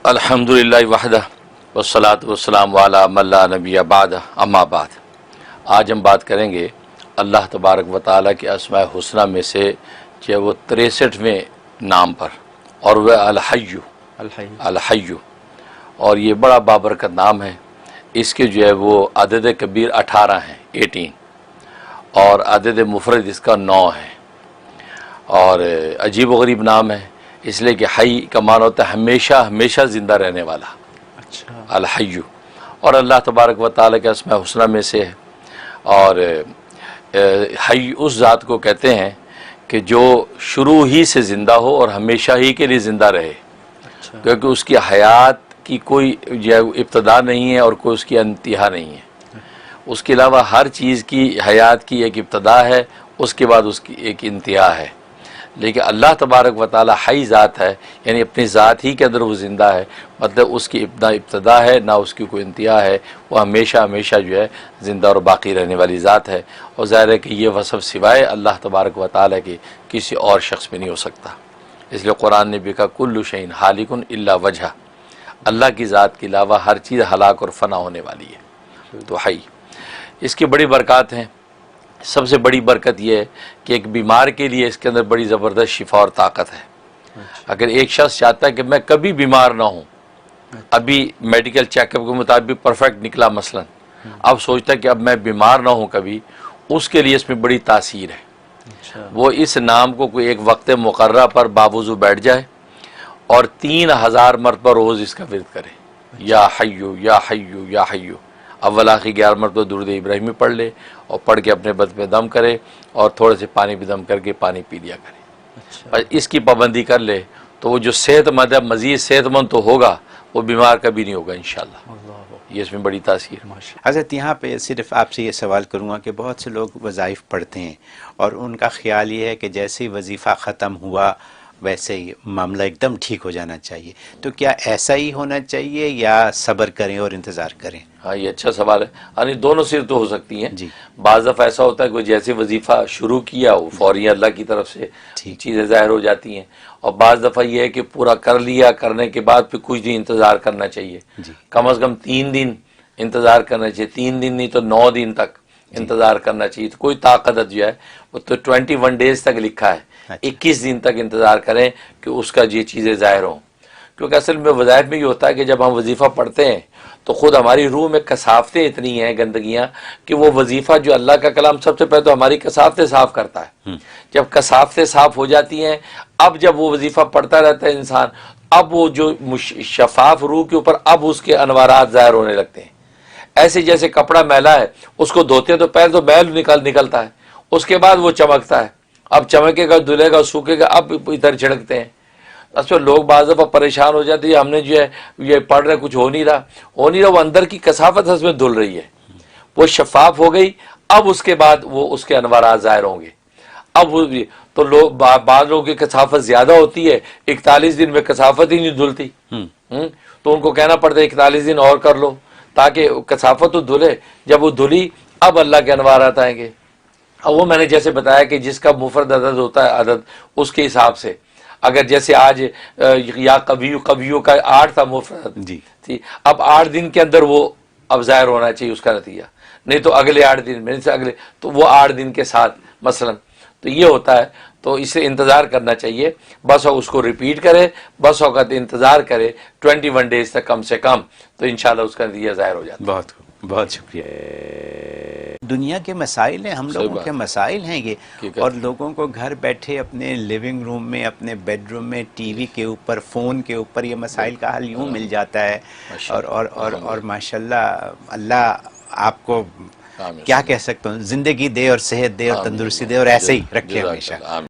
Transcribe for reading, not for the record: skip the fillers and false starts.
الحمدللہ وحدہ والصلاۃ والسلام علی من لا نبی بعدہ اما بعد۔ آج ہم بات کریں گے اللہ تبارک و تعالیٰ کے اسماء حسنہ میں سے جو وہ 63ویں نام پر، اور وہ الحی، اور یہ بڑا بابرکت نام ہے۔ اس کے جو ہے وہ عدد کبیر 18 ہیں، 18، اور عدد مفرد اس کا 9 ہے، اور عجیب و غریب نام ہے، اس لیے کہ حی کا معنی ہوتا ہے ہمیشہ ہمیشہ زندہ رہنے والا، الحی، اور اللہ تبارک و تعالیٰ کے اسماء حسنہ میں سے ہے۔ اور حی اس ذات کو کہتے ہیں کہ جو شروع ہی سے زندہ ہو اور ہمیشہ ہی کے لیے زندہ رہے، کیونکہ اس کی حیات کی کوئی جو ہے ابتدا نہیں ہے اور کوئی اس کی انتہا نہیں ہے۔ اس کے علاوہ ہر چیز کی حیات کی ایک ابتدا ہے، اس کے بعد اس کی ایک انتہا ہے، لیکن اللہ تبارک و تعالی حی ذات ہے، یعنی اپنی ذات ہی کے اندر وہ زندہ ہے، مطلب اس کی نہ ابتدا ہے نہ اس کی کوئی انتہا ہے، وہ ہمیشہ ہمیشہ جو ہے زندہ اور باقی رہنے والی ذات ہے۔ اور ظاہر ہے کہ یہ وصف سوائے اللہ تبارک و تعالی کے کسی اور شخص میں نہیں ہو سکتا، اس لیے قرآن نے بھی کہا کل شیء ہالک الا وجہہ، اللہ کی ذات کے علاوہ ہر چیز ہلاک اور فنا ہونے والی ہے۔ تو حی، اس کی بڑی برکات ہیں۔ سب سے بڑی برکت یہ ہے کہ ایک بیمار کے لیے اس کے اندر بڑی زبردست شفا اور طاقت ہے۔ اگر ایک شخص چاہتا ہے کہ میں کبھی بیمار نہ ہوں، ابھی میڈیکل چیک اپ کے مطابق پرفیکٹ نکلا مثلا، اب سوچتا ہے کہ اب میں بیمار نہ ہوں کبھی، اس کے لیے اس میں بڑی تاثیر ہے۔ وہ اس نام کو کوئی ایک وقت مقررہ پر باوضو بیٹھ جائے اور 3000 مرتبہ روز اس کا ورد کرے، یا حیو یا حیو یا حیو، اول آخر 11 مرتبہ درود ابراہیمی پڑھ لے، اور پڑھ کے اپنے بدن پہ دم کرے، اور تھوڑے سے پانی بھی دم کر کے پانی پی لیا کرے۔ اور اس کی پابندی کر لے تو وہ جو صحت مند ہے، مزید صحت مند تو ہوگا، وہ بیمار کبھی نہیں ہوگا انشاءاللہ۔ یہ اس میں بڑی تاثیر ہے۔ حضرت یہاں پہ صرف آپ سے یہ سوال کروں گا کہ بہت سے لوگ وظائف پڑھتے ہیں اور ان کا خیال یہ ہے کہ جیسے ہی وظیفہ ختم ہوا ویسے ہی معاملہ ایک دم ٹھیک ہو جانا چاہیے، تو کیا ایسا ہی ہونا چاہیے یا صبر کریں اور انتظار کریں؟ ہاں، یہ اچھا سوال ہے۔ یعنی دونوں صورتیں ہو سکتی ہیں۔ جی، بعض دفعہ ایسا ہوتا ہے کہ جیسے وظیفہ شروع کیا وہ فوری اللہ کی طرف سے چیزیں ظاہر ہو جاتی ہیں، اور بعض دفعہ یہ ہے کہ پورا کر لیا، کرنے کے بعد پھر کچھ دن انتظار کرنا چاہیے، کم از کم 3 دن انتظار کرنا چاہیے، 3 دن نہیں تو 9 دن تک انتظار کرنا چاہیے۔ تو کوئی طاقت جو ہے وہ تو 21 ڈیز تک لکھا ہے، 21 دن تک انتظار کریں کہ اس کا یہ چیزیں ظاہر ہوں، کیونکہ اصل میں وظائف میں یہ ہوتا ہے کہ جب ہم وظیفہ پڑھتے ہیں تو خود ہماری روح میں کثافتیں اتنی ہیں، گندگیاں، کہ وہ وظیفہ جو اللہ کا کلام سب سے پہلے تو ہماری کثافتیں صاف کرتا ہے۔ جب کثافتیں صاف ہو جاتی ہیں، اب جب وہ وظیفہ پڑھتا رہتا ہے انسان، اب وہ جو شفاف روح کے اوپر اب اس کے انوارات ظاہر ہونے لگتے ہیں۔ ایسے جیسے کپڑا میلا ہے، اس کو دھوتے ہیں تو پہلے تو میل نکلتا ہے، اس کے بعد وہ چمکتا ہے، اب چمکے گا، دھلے گا، سوکھے گا، اب ادھر چھڑکتے ہیں۔ اصل لوگ بعض دفعہ پریشان ہو جاتے ہیں، ہم نے جو ہے یہ پڑھ رہے کچھ ہو نہیں رہا، وہ اندر کی کثافت اس میں دھل رہی ہے، وہ شفاف ہو گئی، اب اس کے بعد وہ اس کے انوارات ظاہر ہوں گے۔ اب وہ تو لوگ بعض لوگوں کی کثافت زیادہ ہوتی ہے، 41 دن میں کثافت ہی نہیں دھلتی، تو ان کو کہنا پڑتا ہے 41 دن اور کر لو تاکہ کثافت تو دھلے۔ جب وہ دھلی، اب اللہ کے انوارات آئیں گے۔ اب وہ میں نے جیسے بتایا کہ جس کا مفرد عدد ہوتا ہے، عدد اس کے حساب سے، اگر جیسے آج یا کبھیوں کا 8 تھا مفرد، تھی، اب 8 دن کے اندر وہ اب ظاہر ہونا چاہیے اس کا نتیجہ، نہیں تو اگلے 8 دن میں سے اگلے، تو وہ 8 دن کے ساتھ مثلا، تو یہ ہوتا ہے۔ تو اسے انتظار کرنا چاہیے، بس اس کو ریپیٹ کرے، بس اوقات انتظار کرے 21 ڈیز تک کم سے کم، تو انشاءاللہ اس کا نتیجہ ظاہر ہو جاتا ہے۔ بہت بہت شکریہ۔ دنیا کے مسائل ہیں، ہم لوگوں کے مسائل ہیں یہ، اور لوگوں کو گھر بیٹھے اپنے لیونگ روم میں، اپنے بیڈ روم میں، ٹی وی کے اوپر، فون کے اوپر یہ مسائل کا حل یوں مل جاتا ہے، اور ماشاءاللہ اللہ آپ کو کیا کہہ سکتا ہوں، زندگی دے اور صحت دے اور تندرستی دے اور ایسے ہی رکھے ہمیشہ۔